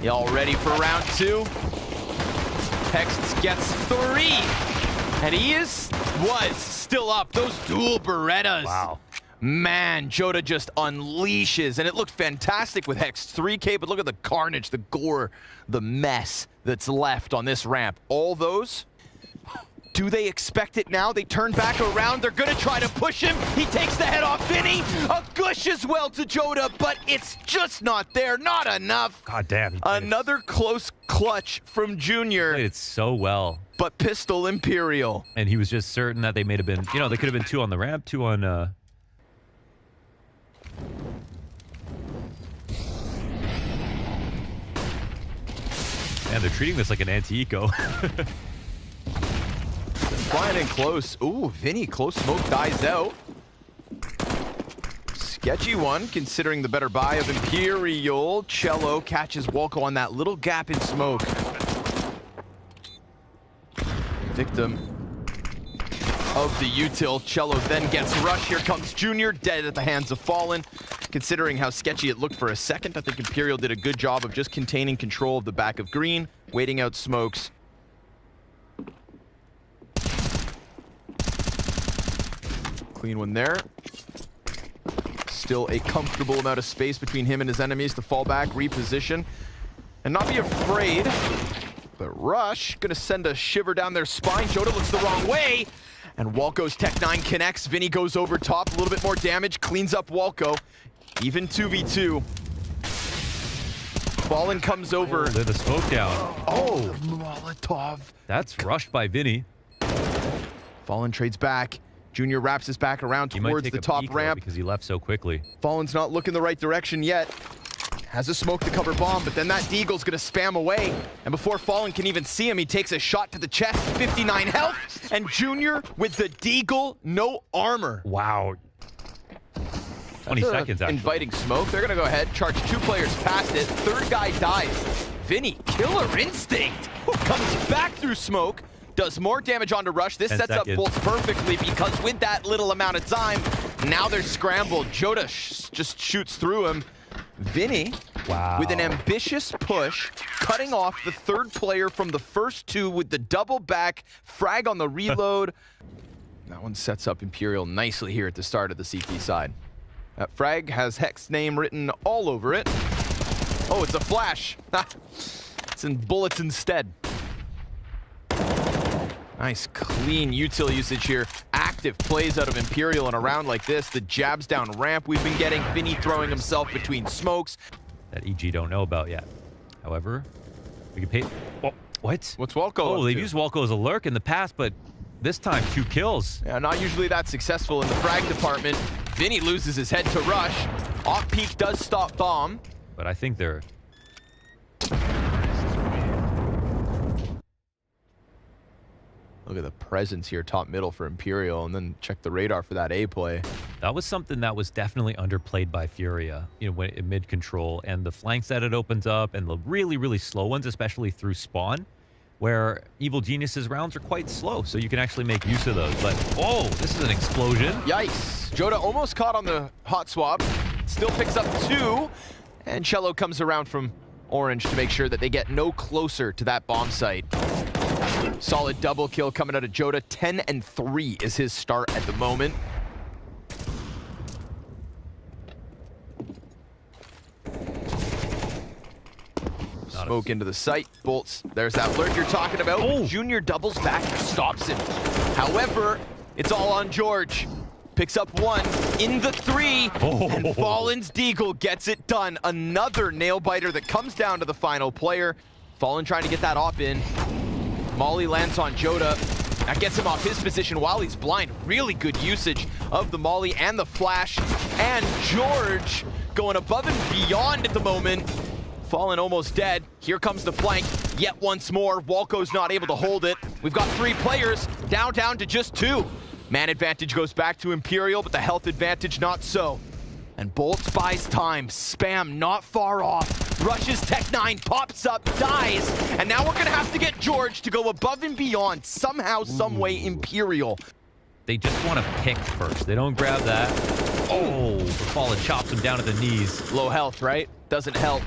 Y'all ready for round 2? Hex gets 3. And he was still up. Those dual Berettas. Wow. Man, Joda just unleashes. And it looked fantastic with Hex 3K, but look at the carnage, the gore, the mess that's left on this ramp. All those, do they expect it now? They turn back around. They're going to try to push him. He takes the head off Vinny. A gush as well to Joda, but it's just not there. Not enough. God damn. Another close clutch from Junior. Played it so well. But Pistol Imperial. And he was just certain that they may have been, you know, they could have been 2 on the ramp, 2 on... Man, they're treating this like an anti-eco. Flying in close. Ooh, Vinny, close smoke dies out. Sketchy one, considering the better buy of Imperial. Cello catches Walco on that little gap in smoke. Victim of the util. Cello then gets rushed. Here comes Junior, dead at the hands of Fallen. Considering how sketchy it looked for a second, I think Imperial did a good job of just containing control of the back of green, waiting out smokes. Clean one there. Still a comfortable amount of space between him and his enemies to fall back, reposition, and not be afraid. But Rush gonna send a shiver down their spine. Joda looks the wrong way, and Walco's Tech 9 connects. Vinny goes over top, a little bit more damage, cleans up Walco. Even 2v2. Fallen comes over. They're the smoke down. Oh, Molotov. That's rushed by Vinny. Fallen trades back. Junior wraps his back around towards the top ramp. Because he left so quickly. Fallen's not looking the right direction yet. Has a smoke to cover bomb, but then that Deagle's gonna spam away. And before Fallen can even see him, he takes a shot to the chest, 59 health. And Junior with the Deagle, no armor. Wow. 20 seconds, actually. Inviting smoke. They're gonna go ahead, charge 2 players past it. Third guy dies. Vinny, killer instinct, comes back through smoke, does more damage onto Rush. This sets up Bolts perfectly because with that little amount of time, now they're scrambled. Joda just shoots through him. Vinny, with an ambitious push, cutting off the third player from the first 2 with the double back frag on the reload. That one sets up Imperial nicely here at the start of the CT side. That frag has Hex name written all over it. Oh, it's a flash. It's in bullets instead. Nice, clean util usage here. Active plays out of Imperial in a round like this. The jabs down ramp we've been getting. Vinny throwing himself between smokes. That EG don't know about yet. However, we can pay... Oh, what? What's Walco Oh, they've used Walco as a lurk in the past, but this time 2 kills. Yeah, not usually that successful in the frag department. Vinny loses his head to Rush. Off peak does stop bomb. But I think they're... Look at the presence here, top middle for Imperial, and then check the radar for that A play. That was something that was definitely underplayed by Furia, you know, when in mid control, and the flanks that it opens up, and the really, really slow ones, especially through spawn, where Evil Genius's rounds are quite slow, so you can actually make use of those. But, oh, this is an explosion. Yikes. Joda almost caught on the hot swap, still picks up 2, and Cello comes around from Orange to make sure that they get no closer to that bomb site. Solid double kill coming out of Joda. 10-3 is his start at the moment. Smoke into the site. Bolts. There's that lurk you're talking about. Oh. Junior doubles back, stops him. However, it's all on George. Picks up 1 in the 3, and Fallen's Deagle gets it done. Another nail biter that comes down to the final player. Fallen trying to get that off in. Molly lands on Joda. That gets him off his position while he's blind. Really good usage of the Molly and the flash. And George going above and beyond at the moment. Fallen almost dead. Here comes the flank yet once more. Walco's not able to hold it. We've got 3 players down to just 2. Man advantage goes back to Imperial, but the health advantage not so. And Bolts buys time. Spam not far off. Rushes Tech 9, pops up, dies. And now we're gonna have to get George to go above and beyond. Somehow, someway, Imperial. They just want to pick first. They don't grab that. Oh, the Fallen chops him down at the knees. Low health, right? Doesn't help.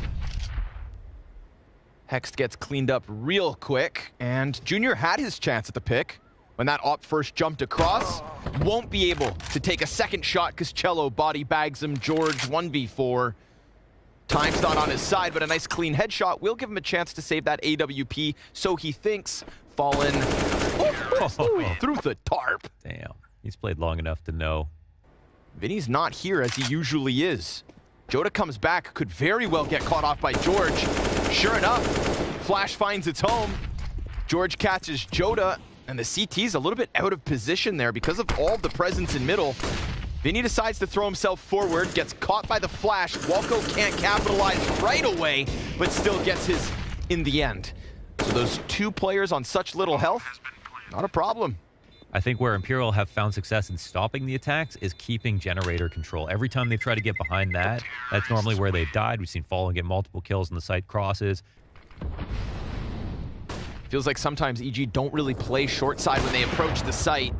Hex gets cleaned up real quick, and Junior had his chance at the pick when that op first jumped across. Won't be able to take a second shot because Cello body bags him. George 1v4. Time's not on his side, but a nice clean headshot will give him a chance to save that AWP, so he thinks. Fallen through the tarp. Damn, he's played long enough to know. Vinny's not here as he usually is. Joda comes back, could very well get caught off by George. Sure enough, Flash finds its home. George catches Joda, and the CT's a little bit out of position there because of all the presence in middle. Vinny decides to throw himself forward, gets caught by the Flash. Walco can't capitalize right away, but still gets his in the end. So those two players on such little health, not a problem. I think where Imperial have found success in stopping the attacks is keeping generator control. Every time they try to get behind that, that's normally where they've died. We've seen Fallen get multiple kills in the site crosses. Feels like sometimes EG don't really play short side when they approach the site.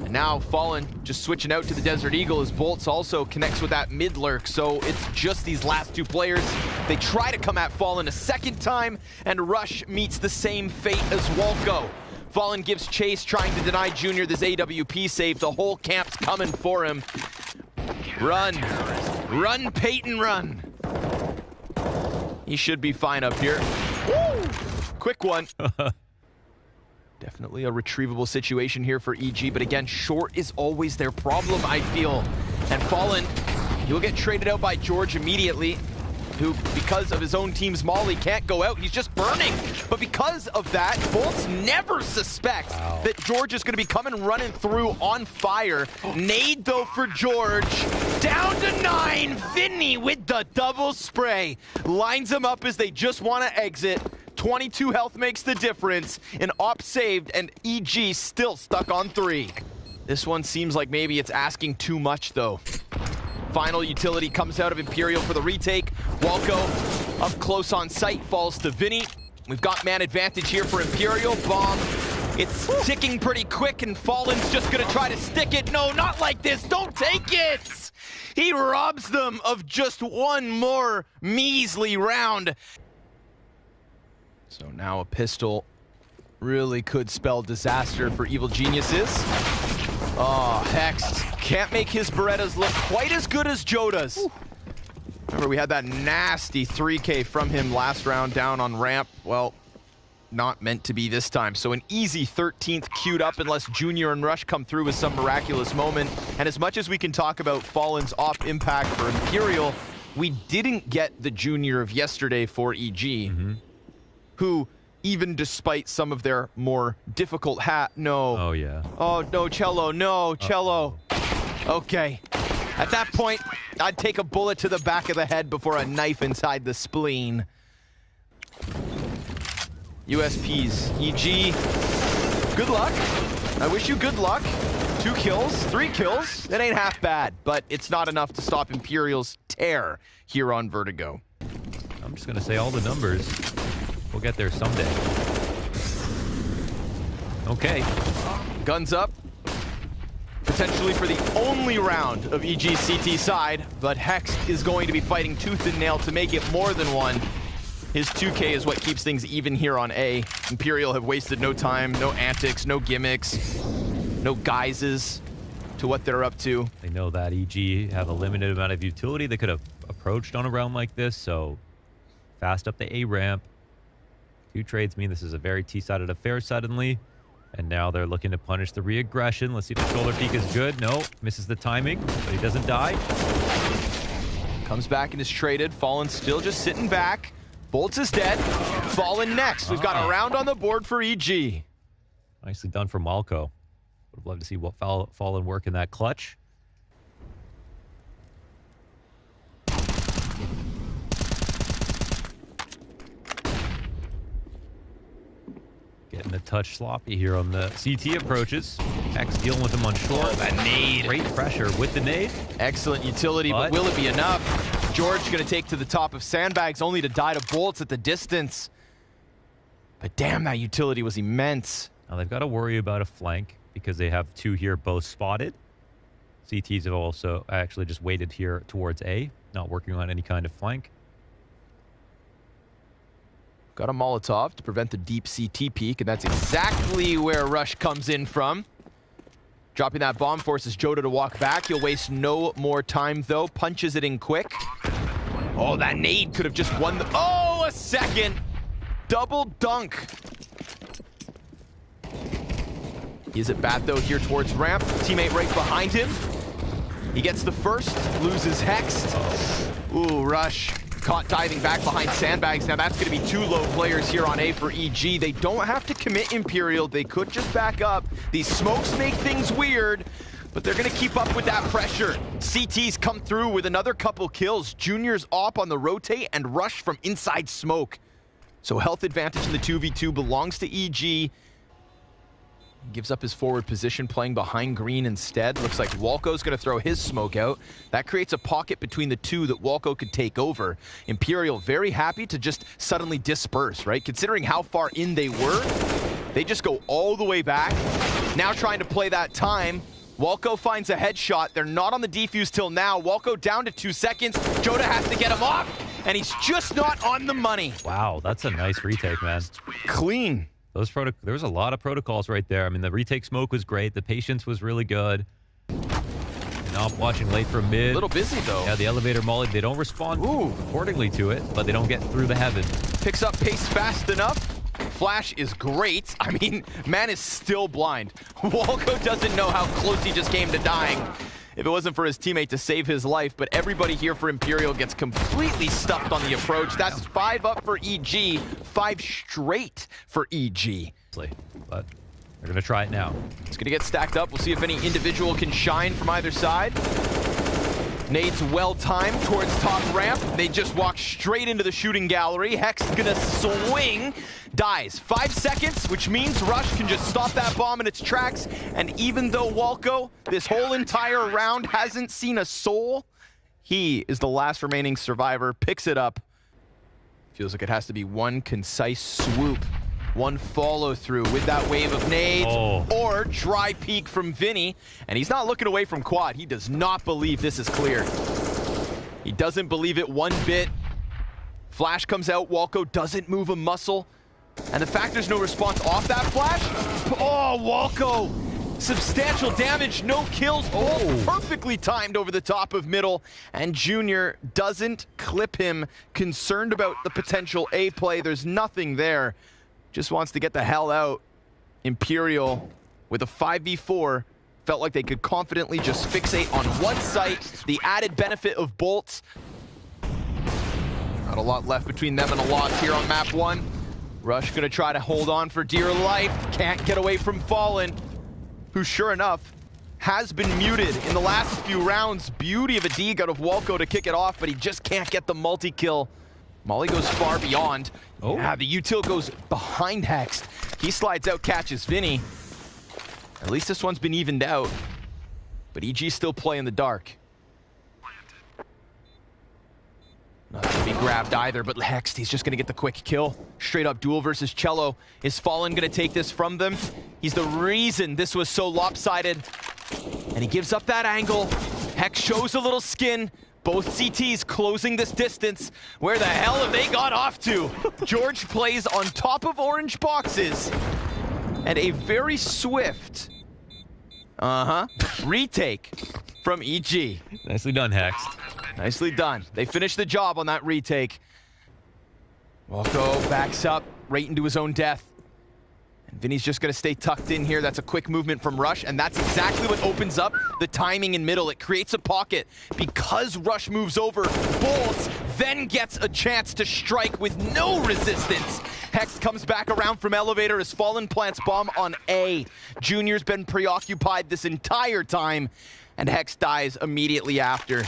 And now Fallen just switching out to the Desert Eagle as Bolts also connects with that mid lurk. So it's just these last two players. They try to come at Fallen a second time, and Rush meets the same fate as Walco. Fallen gives chase, trying to deny Junior this AWP save. The whole camp's coming for him. Run. Run, Peyton, run. He should be fine up here. Woo! Quick one. Definitely a retrievable situation here for EG, but again, short is always their problem, I feel. And Fallen, he'll get traded out by George immediately, who, because of his own team's molly, can't go out. He's just burning. But because of that, Bolts never suspects that George is going to be coming running through on fire. Nade, though, for George. Down to 9. Vinny with the double spray. Lines them up as they just want to exit. 22 health makes the difference. An op saved, and EG still stuck on 3. This one seems like maybe it's asking too much, though. Final utility comes out of Imperial for the retake. Walco up close on sight, falls to Vinny. We've got man advantage here for Imperial. Bomb. It's ticking pretty quick, and Fallen's just gonna try to stick it. No, not like this. Don't take it! He robs them of just one more measly round. So now a pistol really could spell disaster for Evil Geniuses. Oh, Hex can't make his Berettas look quite as good as Joda's. Remember, we had that nasty 3K from him last round down on ramp. Well, not meant to be this time. So an easy 13th queued up unless Junior and Rush come through with some miraculous moment. And as much as we can talk about Fallen's off impact for Imperial, we didn't get the Junior of yesterday for EG, who, even despite some of their more difficult no. Oh, yeah. Oh, no, Cello, no, Cello. Okay. At that point, I'd take a bullet to the back of the head before a knife inside the spleen. USPs, EG, good luck. I wish you good luck. 2 kills, 3 kills. That ain't half bad, but it's not enough to stop Imperial's tear here on Vertigo. I'm just going to say all the numbers. We'll get there someday. Okay. Guns up. Potentially for the only round of EG's CT side, but Hex is going to be fighting tooth and nail to make it more than one. His 2K is what keeps things even here on A. Imperial have wasted no time, no antics, no gimmicks, no guises to what they're up to. They know that EG have a limited amount of utility they could have approached on a round like this, so fast up the A ramp. 2 trades mean this is a very T-sided affair suddenly. And now they're looking to punish the re-aggression. Let's see if the shoulder peek is good. No, misses the timing, but he doesn't die. Comes back and is traded. Fallen still just sitting back. Bolts is dead. Fallen next. We've got a round on the board for EG. Nicely done from Walco. Would love to see what Fallen work in that clutch. Getting the touch sloppy here on the CT approaches. X dealing with him on short. Oh, that nade. Great pressure with the nade. Excellent utility, but will it be enough? George gonna take to the top of sandbags only to die to Bolts at the distance. But damn, that utility was immense. Now they've got to worry about a flank because they have 2 here both spotted. CTs have also actually just waited here towards A, not working on any kind of flank. Got a Molotov to prevent the deep CT peek, and that's exactly where Rush comes in from. Dropping that bomb forces Joda to walk back. He'll waste no more time, though. Punches it in quick. Oh, that nade could have just won the... Oh, a second! Double dunk. Is it bad, though, here towards ramp? Teammate right behind him. He gets the first, loses Hext. Ooh, Rush. Caught diving back behind sandbags. Now that's going to be 2 low players here on A for EG. They don't have to commit Imperial. They could just back up. These smokes make things weird, but they're going to keep up with that pressure. CT's come through with another couple kills. Junior's op on the rotate and Rush from inside smoke. So health advantage in the 2v2 belongs to EG. Gives up his forward position, playing behind green instead. Looks like Walco's going to throw his smoke out. That creates a pocket between the two that Walco could take over. Imperial very happy to just suddenly disperse, right? Considering how far in they were, they just go all the way back. Now trying to play that time. Walco finds a headshot. They're not on the defuse till now. Walco down to 2 seconds. Joda has to get him off, and he's just not on the money. Wow, that's a nice retake, man. Clean. There was a lot of protocols right there. I mean, the retake smoke was great. The patience was really good. Now I'm watching late from mid. A little busy, though. Yeah, the elevator molly, they don't respond accordingly to it, but they don't get through the heaven. Picks up pace fast enough. Flash is great. I mean, man is still blind. Walco doesn't know how close he just came to dying if it wasn't for his teammate to save his life, but everybody here for Imperial gets completely stuffed on the approach. That's 5 up for EG, 5 straight for EG. But they're going to try it now. It's going to get stacked up. We'll see if any individual can shine from either side. Nade's well-timed towards top ramp. They just walk straight into the shooting gallery. Hex gonna swing, dies. 5 seconds, which means Rush can just stop that bomb in its tracks. And even though Walco, this whole entire round, hasn't seen a soul, he is the last remaining survivor, picks it up. Feels like it has to be one concise swoop. One follow-through with that wave of nades, or dry peek from Vinny. And he's not looking away from quad. He does not believe this is clear. He doesn't believe it one bit. Flash comes out. Walco doesn't move a muscle. And the fact there's no response off that flash. Oh, Walco. Substantial damage, no kills. Perfectly timed over the top of middle. And Junior doesn't clip him. Concerned about the potential A play. There's nothing there. Just wants to get the hell out. Imperial, with a 5v4, felt like they could confidently just fixate on one site. The added benefit of bolts. Not a lot left between them and a loss here on map 1. Rush gonna try to hold on for dear life. Can't get away from Fallen, who sure enough has been muted in the last few rounds. Beauty of a dig out of Walco to kick it off, but he just can't get the multi-kill. Molly goes far beyond. Yeah, the util goes behind Hext. He slides out, catches Vinny. At least this one's been evened out. But EG still play in the dark. Not gonna be grabbed either, but Hext, he's just gonna get the quick kill. Straight up duel versus Cello. Is Fallen gonna take this from them? He's the reason this was so lopsided. And he gives up that angle. Hex shows a little skin. Both CTs closing this distance. Where the hell have they got off to? George plays on top of orange boxes. And a very swift, retake from EG. Nicely done, Hext. Nicely done. They finished the job on that retake. Walco backs up right into his own death. And Vinny's just gonna stay tucked in here. That's a quick movement from Rush, and that's exactly what opens up the timing in middle. It creates a pocket. Because Rush moves over, bolts, then gets a chance to strike with no resistance. Hex comes back around from elevator as Fallen plants bomb on A. Junior's been preoccupied this entire time, and Hex dies immediately after.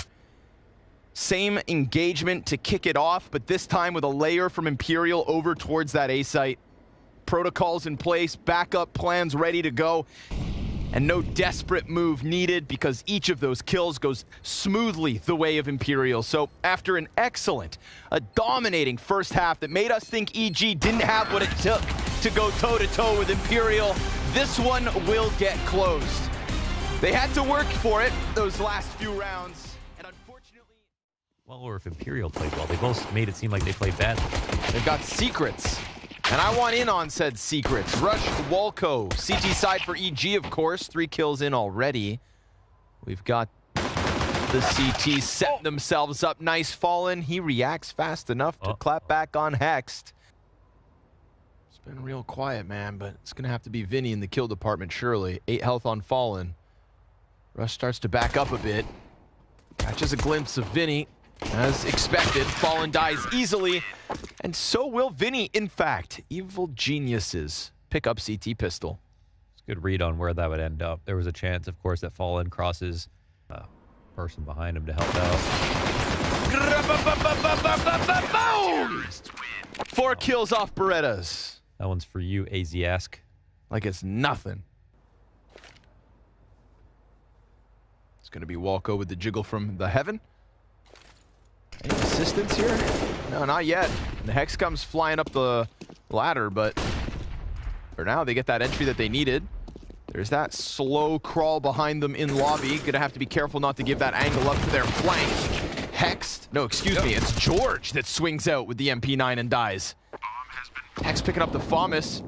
Same engagement to kick it off, but this time with a layer from Imperial over towards that A site. Protocols in place, backup plans ready to go, and no desperate move needed because each of those kills goes smoothly the way of Imperial. So after an excellent, a dominating first half that made us think EG didn't have what it took to go toe-to-toe with Imperial, this one will get closed. They had to work for it those last few rounds, and unfortunately... well or if Imperial played well. They both made it seem like they played badly. They've got secrets. And I want in on said secrets. Rush Walco. CT side for EG, of course. 3 kills in already. We've got the CT setting themselves up. Nice Fallen. He reacts fast enough to clap back on Hexed. It's been real quiet, man, but it's going to have to be Vinny in the kill department, surely. 8 health on Fallen. Rush starts to back up a bit. Catches a glimpse of Vinny. As expected, Fallen dies easily. And so will Vinny, in fact. Evil geniuses pick up CT pistol. It's a good read on where that would end up. There was a chance, of course, that Fallen crosses person behind him to help out. Boom! 4 kills off Berettas. That one's for you, AZ-esque. Like it's nothing. It's going to be Walco with the jiggle from the heaven. Any assistance here? No, not yet. The Hex comes flying up the ladder, but for now they get that entry that they needed. There's that slow crawl behind them in lobby. Gonna have to be careful not to give that angle up to their flank. Hex, no, excuse me, it's George that swings out with the MP9 and dies. Hex picking up the FAMAS.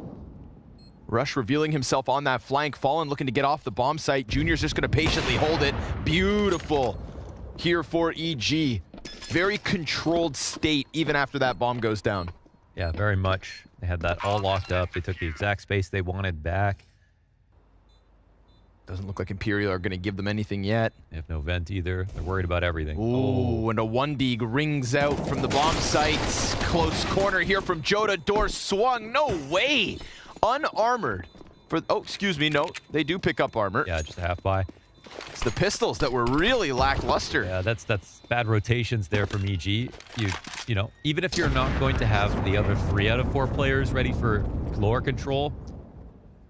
Rush revealing himself on that flank. Fallen looking to get off the bomb site. Junior's just gonna patiently hold it. Beautiful here for EG. Very controlled state even after that bomb goes down. Yeah, very much. They had that all locked up. They took the exact space they wanted back. Doesn't look like Imperial are going to give them anything yet. They have no vent either. They're worried about everything. Ooh, and a 1D rings out from the bomb sites. Close corner here from Joda. Door swung. No way. Unarmored. Oh, excuse me. No, they do pick up armor. Yeah, just a half buy. It's the pistols that were really lackluster. Yeah, that's bad rotations there from EG. You know, even if you're not going to have the other 3 out of 4 players ready for lore control,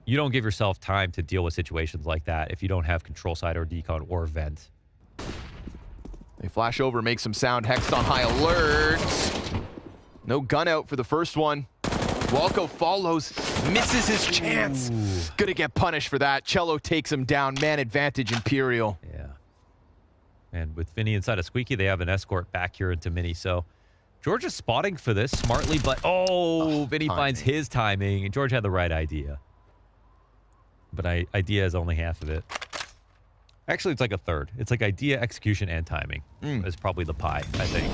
you don't give yourself time to deal with situations like that if you don't have control side or decon or vent. They flash over, make some sound. Hexed on high alert. No gun out for the first one. Walco follows, misses his chance. Ooh. Gonna get punished for that. Cello takes him down. Man advantage, Imperial. Yeah. And with Vinny inside of Squeaky, they have an escort back here into Mini. So George is spotting for this smartly, but Vinny finds his timing, and George had the right idea. But idea is only half of it. Actually, it's like a third. It's like idea, execution, and timing. Is probably the pie, I think.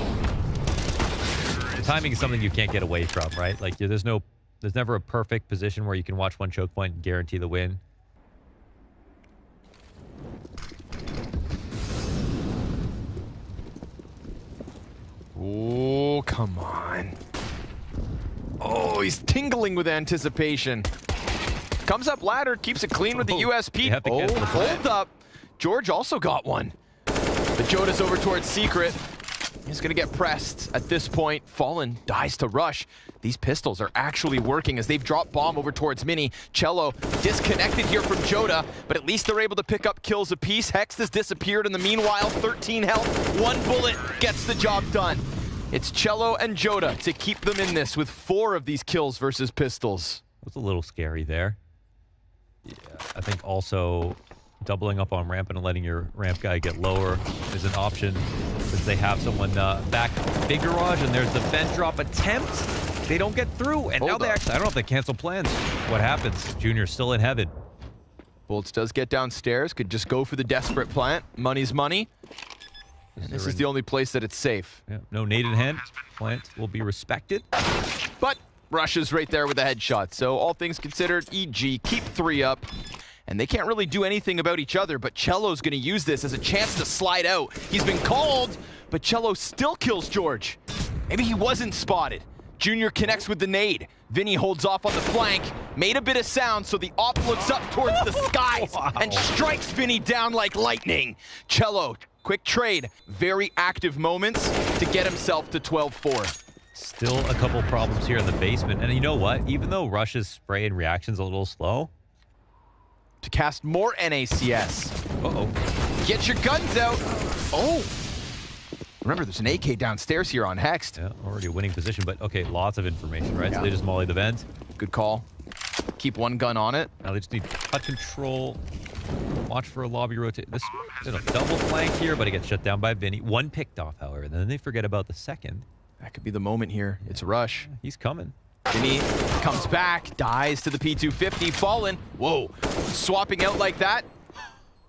Timing is something you can't get away from, right? Like there's never a perfect position where you can watch one choke point and guarantee the win. Oh, come on. Oh, he's tingling with anticipation. Comes up ladder, keeps it clean with the USP. Hold up. George also got one. But Joda's over towards Secret. He's gonna get pressed at this point. Fallen dies to Rush. These pistols are actually working as they've dropped bomb over towards Mini. Cello disconnected here from Joda, but at least they're able to pick up kills apiece. Hex has disappeared in the meanwhile. 13 health, 1 bullet gets the job done. It's Cello and Joda to keep them in this with 4 of these kills versus pistols. It was a little scary there. Yeah, I think also doubling up on ramp and letting your ramp guy get lower is an option since they have someone back big garage and there's the vent drop attempt. They don't get through, and now they actually, I don't know if they cancel plans. What happens? Junior's still in heaven. Bolts does get downstairs, could just go for the desperate plant. Money's money. And this is the only place that it's safe. Yeah, no nade in hand. Plant will be respected. But Rush is right there with a headshot. So all things considered, EG keep 3 up. And they can't really do anything about each other, but Cello's gonna use this as a chance to slide out. He's been called, but Cello still kills George. Maybe he wasn't spotted. Junior connects with the nade. Vinny holds off on the flank, made a bit of sound, so the op looks up towards the skies and strikes Vinny down like lightning. Cello, quick trade, very active moments to get himself to 12-4. Still a couple problems here in the basement, and you know what? Even though Rush's spray and reaction's a little slow, to cast more NACS. Get your guns out. Oh. Remember, there's an AK downstairs here on Hexed. Yeah, already a winning position, but okay, lots of information, right? Yeah. So they just molly the vent. Good call. Keep 1 gun on it. Now they just need cut control. Watch for a lobby rotate. This double flank here, but it gets shut down by Vinny. One picked off, however, and then they forget about the second. That could be the moment here. It's a rush. He's coming. Vinny comes back, dies to the P250, Fallen. Whoa, swapping out like that.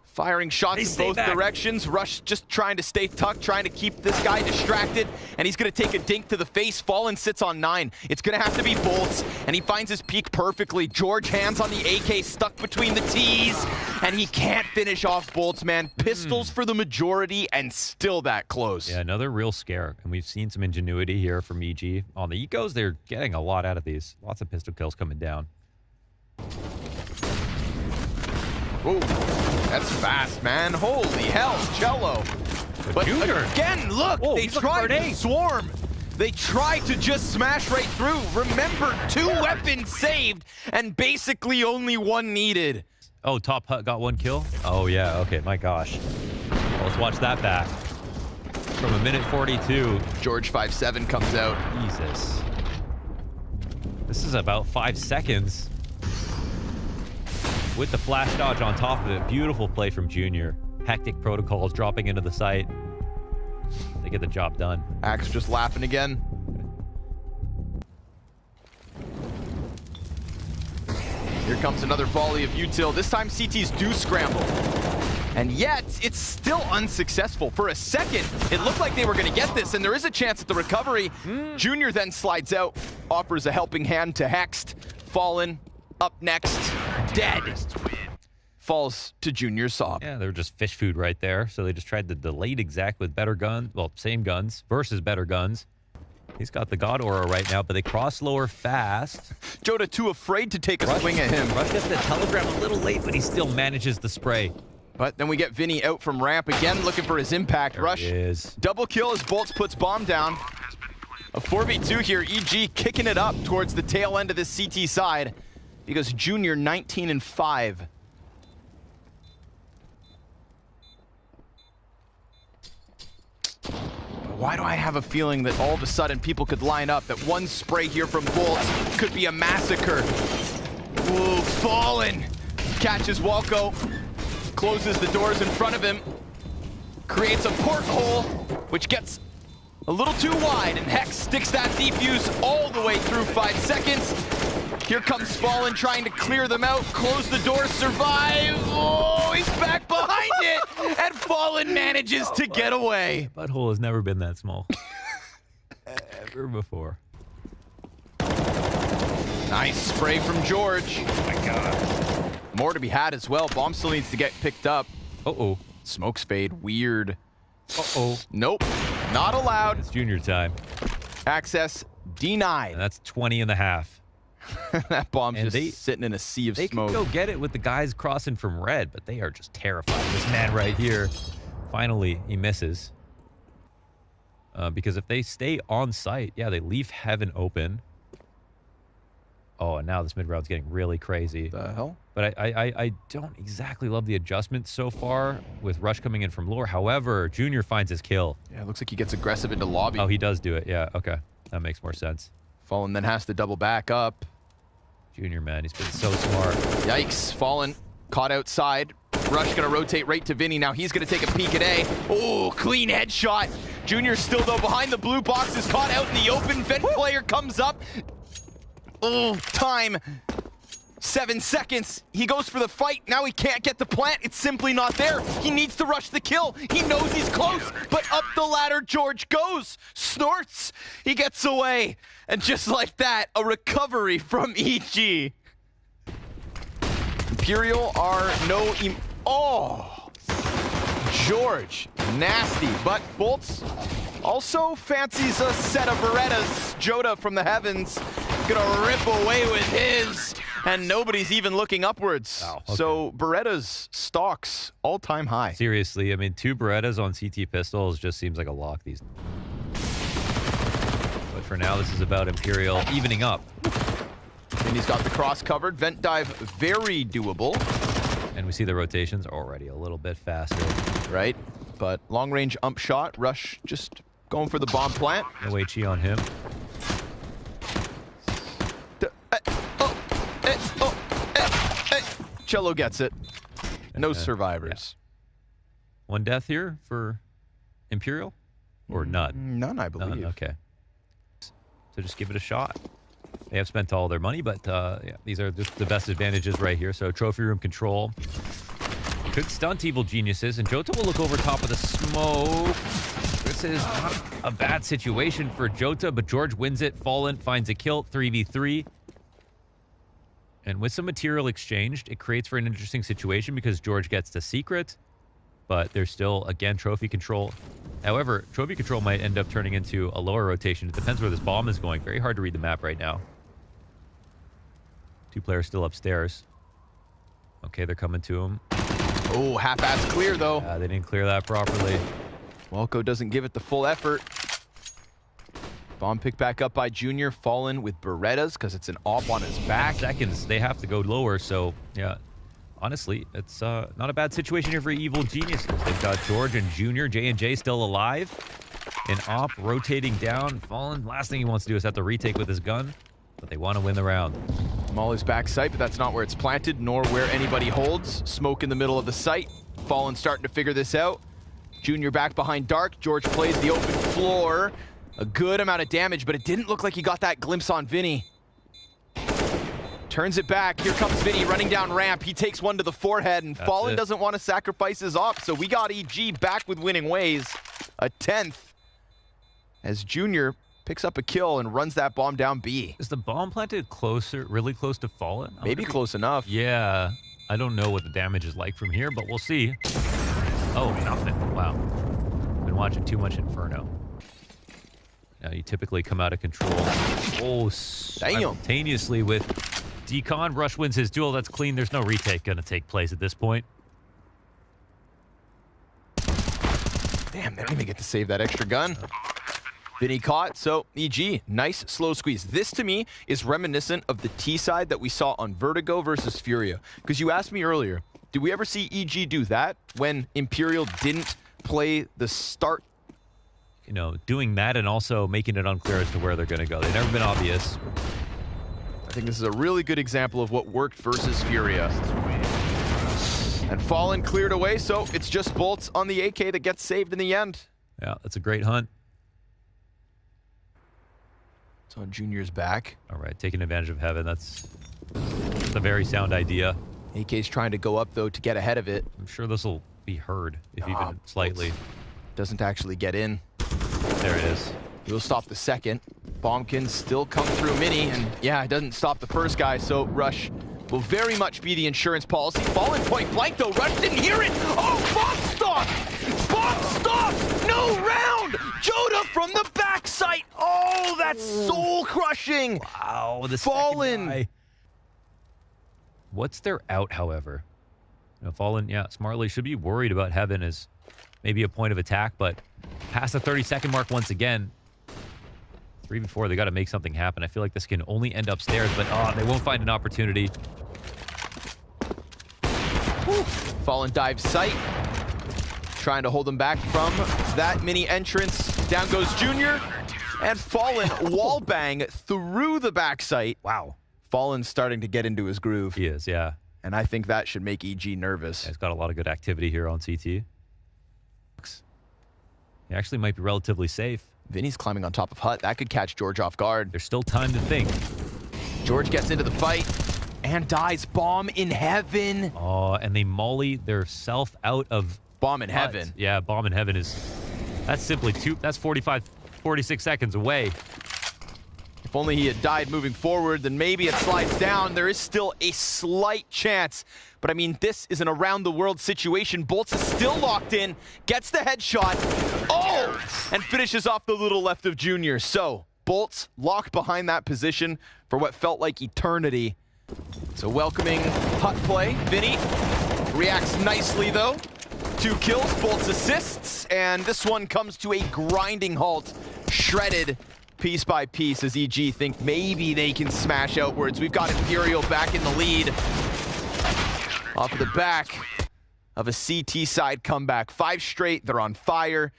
Firing shots in both directions. Rush just trying to stay tucked, trying to keep this guy distracted. And he's going to take a dink to the face. Fallen sits on 9. It's going to have to be bolts. And he finds his peak perfectly. George hands on the AK, stuck between the T's. And he can't finish off bolts, man. Pistols for the majority and still that close. Yeah, another real scare. And we've seen some ingenuity here from EG. On the ecos, they're getting a lot out of these. Lots of pistol kills coming down. Ooh, that's fast, man. Holy hell, Cello. But Junior. Again, look, they tried to swarm. They tried to just smash right through. Remember, 2 weapons saved and basically only 1 needed. Oh, Top Hut got 1 kill? Oh, yeah. Okay, my gosh. Well, let's watch that back. From a minute 42. George 5-7 comes out. Jesus. This is about 5 seconds. With the flash dodge on top of it. Beautiful play from Junior. Hectic protocols dropping into the site. They get the job done. Axe just laughing again. Here comes another volley of util. This time CTs do scramble. And yet, it's still unsuccessful. For a second, it looked like they were going to get this, and there is a chance at the recovery. Junior then slides out, offers a helping hand to Hext. Fallen, up next, dead. Falls to Junior Sob. Yeah, they were just fish food right there. So they just tried the delayed exec with better guns. Well, same guns versus better guns. He's got the God Aura right now, but they cross lower fast. Joda too afraid to take a swing at him. Rush gets the telegram a little late, but he still manages the spray. But then we get Vinny out from ramp again, looking for his impact. There Rush, double kill as Bolts puts bomb down. A 4v2 here, EG kicking it up towards the tail end of this CT side because Junior 19-5. Why do I have a feeling that all of a sudden people could line up, that one spray here from Bolts could be a massacre? Ooh, Fallen catches Walco, closes the doors in front of him, creates a porthole, which gets a little too wide, and Hex sticks that defuse all the way through 5 seconds. Here comes Fallen trying to clear them out, close the door, survive. Oh, he's back behind it, and Fallen manages to get away. Butthole has never been that small. Ever before. Nice spray from George. Oh my god. More to be had as well. Bomb still needs to get picked up. Uh-oh. Smoke spade, weird. Uh-oh. Nope, not allowed. It's Junior time. Access denied. And that's 20.5. That bomb's and just sitting in a sea of they smoke. They can go get it with the guys crossing from red, but they are just terrified. This man right here, finally, he misses. Because if they stay on site, yeah, they leave heaven open. Oh, and now this mid-round's getting really crazy. The hell? But I don't exactly love the adjustment so far with Rush coming in from lower. However, Junior finds his kill. Yeah, it looks like he gets aggressive into lobby. Oh, he does do it. Yeah, okay. That makes more sense. Fallen then has to double back up. Junior, man, he's been so smart. Yikes, Fallen caught outside. Rush gonna rotate right to Vinny. Now he's gonna take a peek at A. Oh, clean headshot. Junior still though behind the blue box, is caught out in the open. Vent player comes up. Oh, time. 7 seconds. He goes for the fight. Now he can't get the plant. It's simply not there. He needs to rush the kill. He knows he's close, but up the ladder George goes. Snorts. He gets away. And just like that, a recovery from EG. Imperial are no... Oh! George. Nasty. But Bolts also fancies a set of Berettas. Joda from the heavens gonna rip away with his. And nobody's even looking upwards. Wow, okay. So Beretta's stocks all-time high. Seriously, I mean, 2 Berettas on CT pistols just seems like a lock these. But for now, this is about Imperial evening up. And he's got the cross covered. Vent dive, very doable. And we see the rotations already a little bit faster. Right, but long-range ump shot. Rush just going for the bomb plant. No HE on him. Cello gets it. No survivors. Yeah. One death here for Imperial? Or none? None, I believe. None, okay. So just give it a shot. They have spent all their money, but yeah, these are just the best advantages right here. So trophy room control. Could stunt Evil Geniuses, and Jota will look over top of the smoke. This is not a bad situation for Jota, but George wins it. Fallen finds a kill, 3v3. And with some material exchanged, it creates for an interesting situation because George gets the secret, but there's still, again, trophy control. However, trophy control might end up turning into a lower rotation. It depends where this bomb is going. Very hard to read the map right now. Two players still upstairs. Okay, they're coming to him. Oh, half-ass clear, though. They didn't clear that properly. Welko doesn't give it the full effort. Bomb picked back up by Junior. Fallen with Berettas because it's an op on his back. Seconds, they have to go lower, so yeah. Honestly, it's not a bad situation here for Evil Geniuses. They've got George and Junior, J&J still alive. An op rotating down. Fallen, last thing he wants to do is have to retake with his gun, but they want to win the round. Molly's back site, but that's not where it's planted, nor where anybody holds. Smoke in the middle of the site. Fallen starting to figure this out. Junior back behind Dark. George plays the open floor. A good amount of damage, but it didn't look like he got that glimpse on Vinny. Turns it back. Here comes Vinny running down ramp. He takes one to the forehead, and Fallen doesn't want to sacrifice his op, so we got EG back with winning ways. A 10th. As Junior picks up a kill and runs that bomb down B. Is the bomb planted closer, really close to Fallen? Maybe close enough. Yeah. I don't know what the damage is like from here, but we'll see. Oh, nothing. Wow. Been watching too much Inferno. Now you typically come out of control. Oh, simultaneously with Decon. Rush wins his duel. That's clean. There's no retake going to take place at this point. Damn, they don't even get to save that extra gun. Vinny caught, so EG, nice slow squeeze. This to me is reminiscent of the T side that we saw on Vertigo versus Furia. Because you asked me earlier, did we ever see EG do that when Imperial didn't play the start? You know, doing that and also making it unclear as to where they're going to go. They've never been obvious. I think this is a really good example of what worked versus Furia. And Fallen cleared away, so it's just Bolts on the AK that gets saved in the end. Yeah, that's a great hunt. So Junior's back. All right, taking advantage of Heaven. That's a very sound idea. AK's trying to go up, though, to get ahead of it. I'm sure this will be heard, if even slightly. Doesn't actually get in. There it is. He'll stop the second. Bombkin still come through Mini, and yeah, it doesn't stop the first guy, so Rush will very much be the insurance policy. Fallen point blank, though. Rush didn't hear it. Oh, bomb stop! Bomb stop! No round! Jota from the backside. Oh, that's soul-crushing. Wow, the Fallen. Guy. What's their out, however? You know, Fallen, yeah, smartly should be worried about Heaven as maybe a point of attack, but past the 30-second mark once again. 3v4, they got to make something happen. I feel like this can only end upstairs, but they won't find an opportunity. Whew. Fallen dive sight. Trying to hold them back from that mini entrance. Down goes Junior. And Fallen wallbang through the back sight. Wow. Fallen's starting to get into his groove. He is, yeah. And I think that should make EG nervous. Yeah, he's got a lot of good activity here on CT. He actually might be relatively safe. Vinny's climbing on top of Hut. That could catch George off guard. There's still time to think. George gets into the fight and dies. Bomb in heaven. Oh, and they molly their self out of Bomb in Hut. heaven. Yeah, bomb in heaven is... That's simply that's 46 seconds away. If only he had died moving forward, then maybe it slides down. There is still a slight chance. But I mean, this is an around-the-world situation. Bolts is still locked in, gets the headshot. Oh! And finishes off the little left of Junior. So, Bolts locked behind that position for what felt like eternity. So welcoming Hut play. Vinny reacts nicely, though. 2 kills, Bolts assists, and this one comes to a grinding halt. Shredded piece by piece as EG think maybe they can smash outwards. We've got Imperial back in the lead. Off the back of a CT side comeback. 5 straight, they're on fire.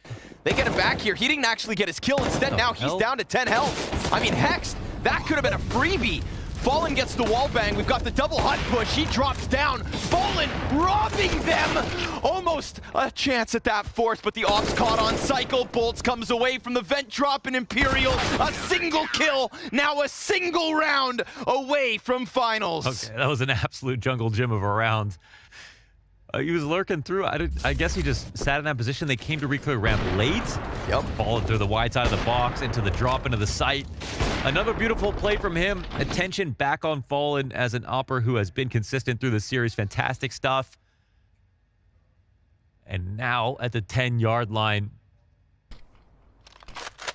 They get him back here. He didn't actually get his kill. Instead, now he's down to 10 health. I mean, Hex, that could have been a freebie. Fallen gets the wall bang. We've got the double hut push. He drops down. Fallen robbing them. Almost a chance at that fourth, but the ops caught on cycle. Bolts comes away from the vent drop, and Imperial a single kill. Now a single round away from finals. Okay, that was an absolute jungle gym of a round. He was lurking through. I guess he just sat in that position. They came to reclear ramp late. Yep. Falling through the wide side of the box into the drop into the site. Another beautiful play from him. Attention back on Fallen as an opper who has been consistent through the series. Fantastic stuff. And now at the 10-yard line.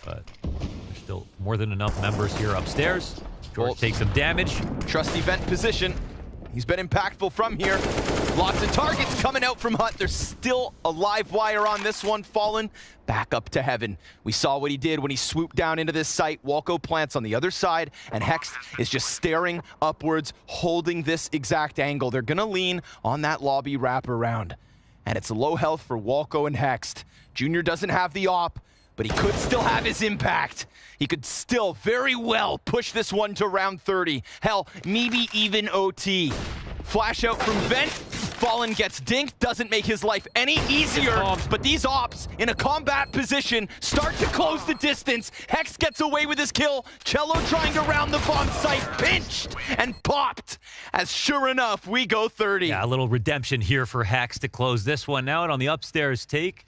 But there's still more than enough members here upstairs. George takes some damage. Trusty vent position. He's been impactful from here. Lots of targets coming out from Hut. There's still a live wire on this one. Fallen back up to heaven. We saw what he did when he swooped down into this site. Walco plants on the other side, and Hext is just staring upwards, holding this exact angle. They're gonna lean on that lobby wraparound. And it's low health for Walco and Hext. Junior doesn't have the op, but he could still have his impact. He could still very well push this one to round 30. Hell, maybe even OT. Flash out from Vent. Fallen gets dinked. Doesn't make his life any easier. But these ops in a combat position start to close the distance. Hex gets away with his kill. Cello trying to round the bomb site. Pinched and popped. As sure enough, we go 30. Yeah, a little redemption here for Hex to close this one out on the upstairs take.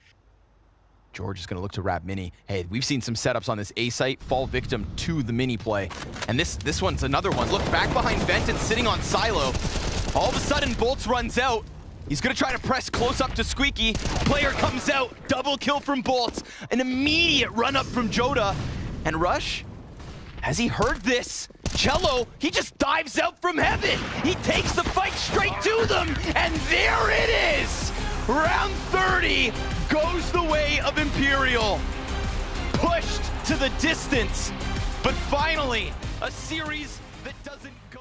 George is going to look to wrap Mini. Hey, we've seen some setups on this A site fall victim to the Mini play. And this one's another one. Look, back behind Vent and sitting on Silo. All of a sudden, Bolts runs out. He's going to try to press close up to Squeaky. Player comes out. Double kill from Bolts. An immediate run up from Joda. And Rush, has he heard this? Cello, he just dives out from heaven. He takes the fight straight to them. And there it is. Round 30 goes the way of Imperial. Pushed to the distance, but finally, a series that doesn't go